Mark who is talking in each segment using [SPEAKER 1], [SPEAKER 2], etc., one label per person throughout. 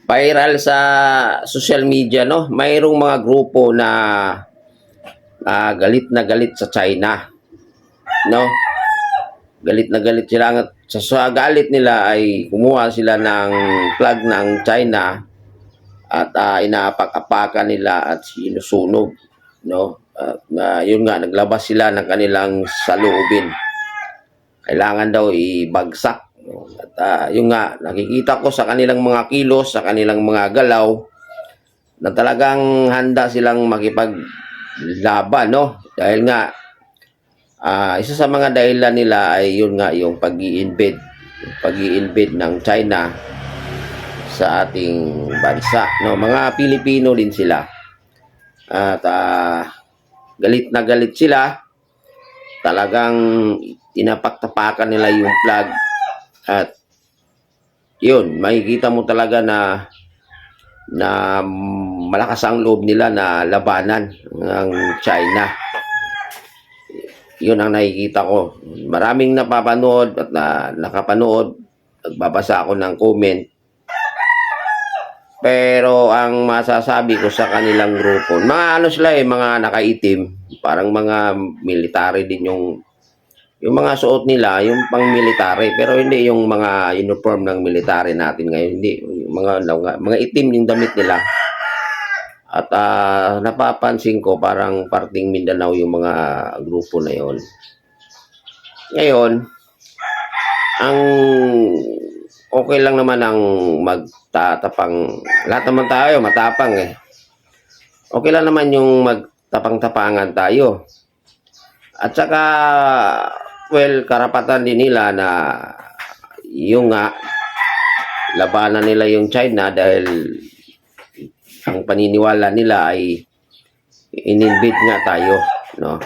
[SPEAKER 1] Viral sa social media, no? Mayroong mga grupo na galit na galit sa China, no? Galit na galit sila. Sa galit nila ay kumuha sila ng flag ng China at inaapak-apakan nila at sinusunog, no? Yun nga, naglabas sila ng kanilang saloobin. Kailangan daw ibagsak. No? At yun nga, nakikita ko sa kanilang mga kilos, sa kanilang mga galaw, na talagang handa silang makipaglaban, no? Dahil nga, isa sa mga dahilan nila ay yun nga, yung pag-i-invade ng China sa ating bansa, no? Mga Pilipino din sila. At galit na galit sila. Talagang tinapak-tapakan nila yung flag. At yun, makikita mo talaga na malakas ang loob nila na labanan ng China. Yun ang nakikita ko. Maraming napapanood at nakapanood. Nagbabasa ako ng comment. Pero ang masasabi ko sa kanilang grupo, mga ano sila mga nakaitim, parang mga military din yung mga suot nila, yung pang military, pero hindi yung mga uniform ng military natin ngayon, hindi, mga itim yung damit nila. At napapansin ko parang parting Mindanao yung mga grupo na yon. Ngayon, ang okay lang naman ang magtatapang. Lahat naman tayo matapang eh. Okay lang naman yung magtapang-tapangan tayo. At saka, well, karapatan din nila na yung nga, labanan nila yung China dahil ang paniniwala nila ay in-invade nga tayo, no?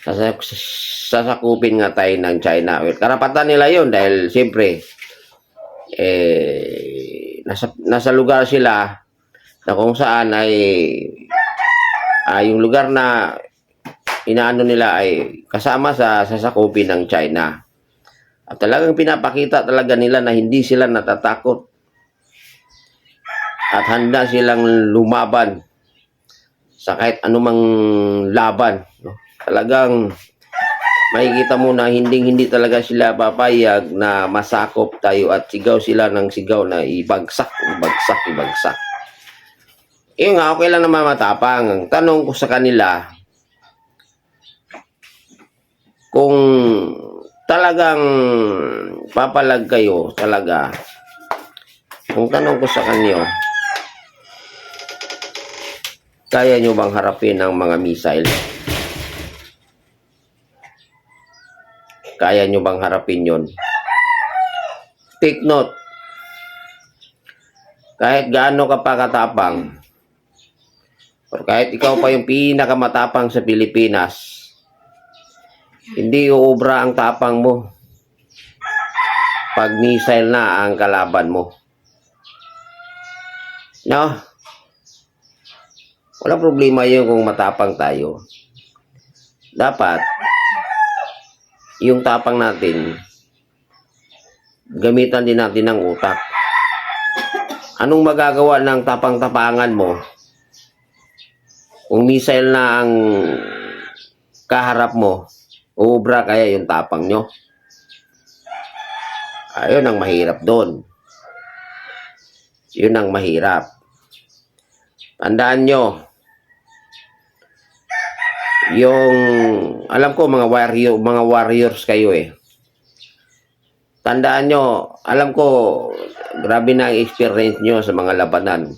[SPEAKER 1] Sasakupin nga tayo ng China. Well, karapatan nila yun dahil siyempre nasa lugar sila na kung saan ay yung lugar na inaano nila ay kasama sa sasakupin ng China. At talagang pinapakita talaga nila na hindi sila natatakot at handa silang lumaban sa kahit anumang laban, no? Talagang makikita mo na hindi talaga sila papayag na masakop tayo at sigaw sila ng sigaw na ibagsak. Yung nga, okay lang naman matapang. Ang tanong ko sa kanila, kung talagang papalag kayo talaga, kung tanong ko sa kanyo, kaya nyo bang harapin ang mga missile? Kaya nyo bang harapin yon? Take note, kahit gaano ka pa katapang, or kahit ikaw pa yung pinakamatapang sa Pilipinas, hindi uubra ang tapang mo pag missile na ang kalaban mo. No? Walang problema yun kung matapang tayo. Dapat, yung tapang natin, gamitan din natin ng utak. Anong magagawa ng tapang-tapangan mo kung missile na ang kaharap mo? Uubra kaya yung tapang nyo? Ayun ang mahirap doon. Yun ang mahirap. Tandaan nyo, yung, alam ko mga warriors kayo eh. Tandaan nyo, alam ko, grabe na ang experience nyo sa mga labanan.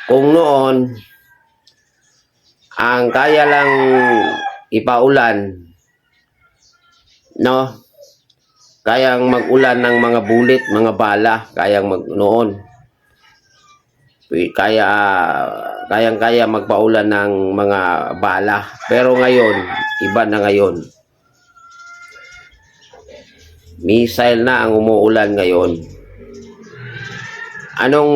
[SPEAKER 1] Kung noon, ang kaya lang ipaulan, no? Kayang mag-ulan ng mga bullet, mga bala, kayang noon. Kayang-kaya magpaulan ng mga bala. Pero ngayon, iba na ngayon. Missile na ang umuulan ngayon. Anong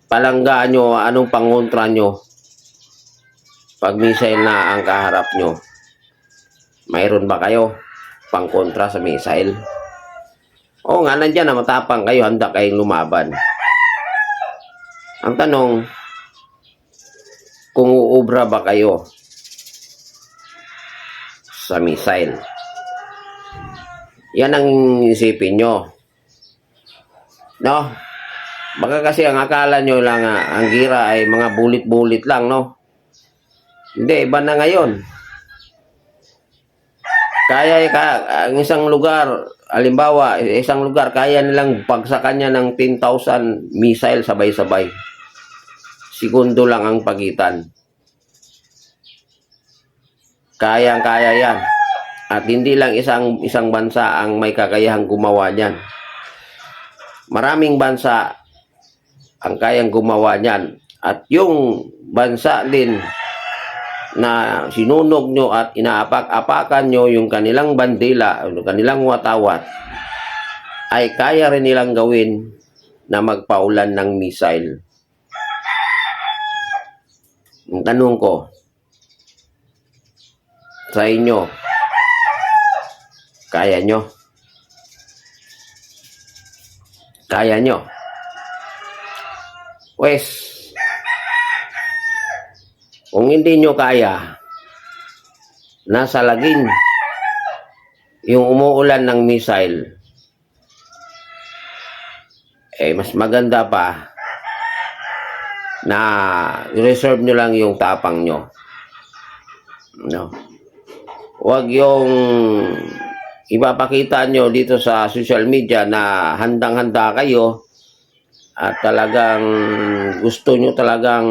[SPEAKER 1] palangga nyo, anong pangontra nyo pag missile na ang kaharap nyo? Mayroon ba kayo pangkontra sa missile? Oo nga, nandiyan na matapang kayo, handa kayong lumaban. Ang tanong, kung uubra ba kayo sa missile? Yan ang isipin nyo. No? Baka kasi ang akala nyo lang, ang gira ay mga bulit-bulit lang, no? Hindi, iba na ngayon. Ang isang lugar, halimbawa, isang lugar, kaya nilang pagsakan niya ng 10,000 missile sabay-sabay. Segundo lang ang pagitan. Kayang-kaya yan. At hindi lang isang bansa ang may kakayahang gumawa niyan. Maraming bansa ang kayang gumawa niyan. At yung bansa din na sinunog nyo at inaapak-apakan nyo yung kanilang bandila, yung kanilang watawat, ay kaya rin nilang gawin na magpaulan ng missile. Ang tanong ko sa inyo, kaya nyo? Kaya nyo? Wes, kung hindi nyo kaya, nasa laging yung umuulan ng missile, mas maganda pa na reserve nyo lang yung tapang nyo. No? Huwag yung ipapakita nyo dito sa social media na handang-handa kayo at talagang gusto nyo talagang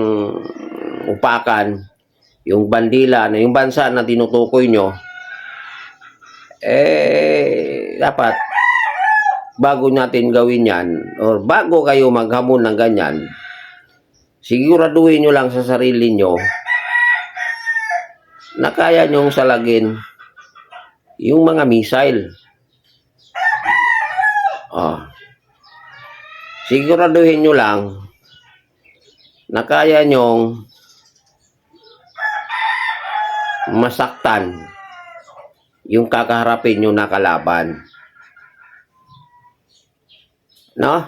[SPEAKER 1] upakan yung bandila na yung bansa na tinutukoy nyo. Dapat bago natin gawin yan or bago kayo maghamon ng ganyan, siguraduhin nyo lang sa sarili nyo na kaya nyong salagin yung mga missile. Siguraduhin nyo lang na kaya nyong masaktan yung kakaharapin nyo na kalaban. No?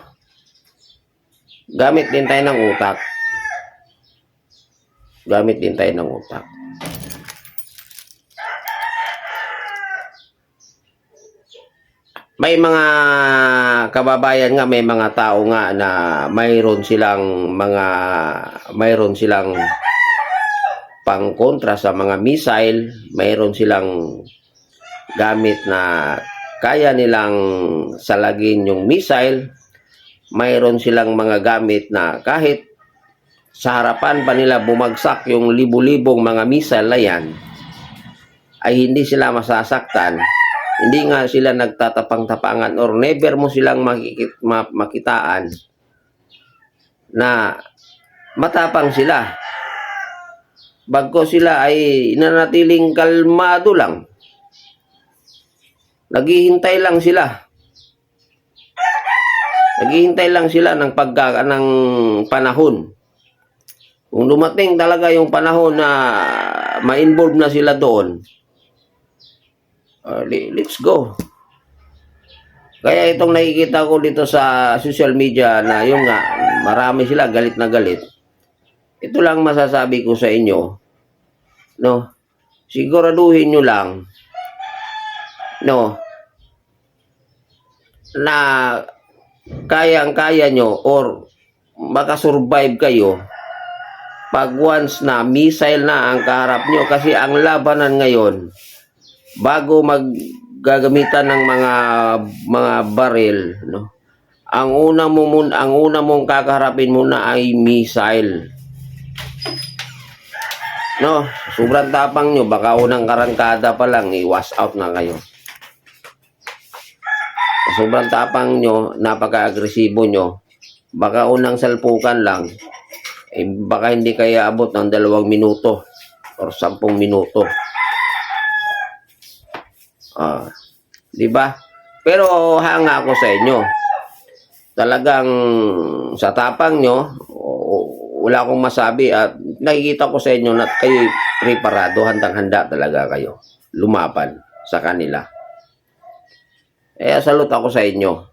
[SPEAKER 1] Gamit din tayo ng utak. Gamit din tayo ng utak. May mga kababayan nga, may mga tao nga na mayroon silang pangkontra sa mga missile, mayroon silang gamit na kaya nilang salagin yung missile, mayroon silang mga gamit na kahit sa harapan pa nila bumagsak yung libu-libong mga missile na yan, ay hindi sila masasaktan. Hindi nga sila nagtatapang-tapangan or never mo silang makitaan na matapang sila. Bagko sila ay nanatiling kalmado lang. Naghihintay lang sila. Naghihintay lang sila ng ng panahon. Kung dumating talaga yung panahon na ma-involve na sila doon, let's go. Kaya itong nakikita ko dito sa social media na yung nga, marami sila galit na galit. Ito lang masasabi ko sa inyo, no? Siguraduhin nyo lang, no, na kayang-kaya nyo or makasurvive kayo pag once na missile na ang kaharap nyo. Kasi ang labanan ngayon, bago maggagamitan ng mga baril, no, ang una mong kakaharapin muna ay missile. No, sobrang tapang nyo, baka unang karangkada pa lang i-wash out na kayo. Sobrang tapang nyo, napaka-agresibo nyo, baka unang salpukan lang, baka hindi kaya abot ng 2 minuto or 10 minuto. Di ba? Pero hanga ako sa inyo. Talagang sa tapang nyo, wala akong masabi at nakikita ko sa inyo na kayo preparado, handang-handa talaga kayo lumaban sa kanila. Salute ako sa inyo.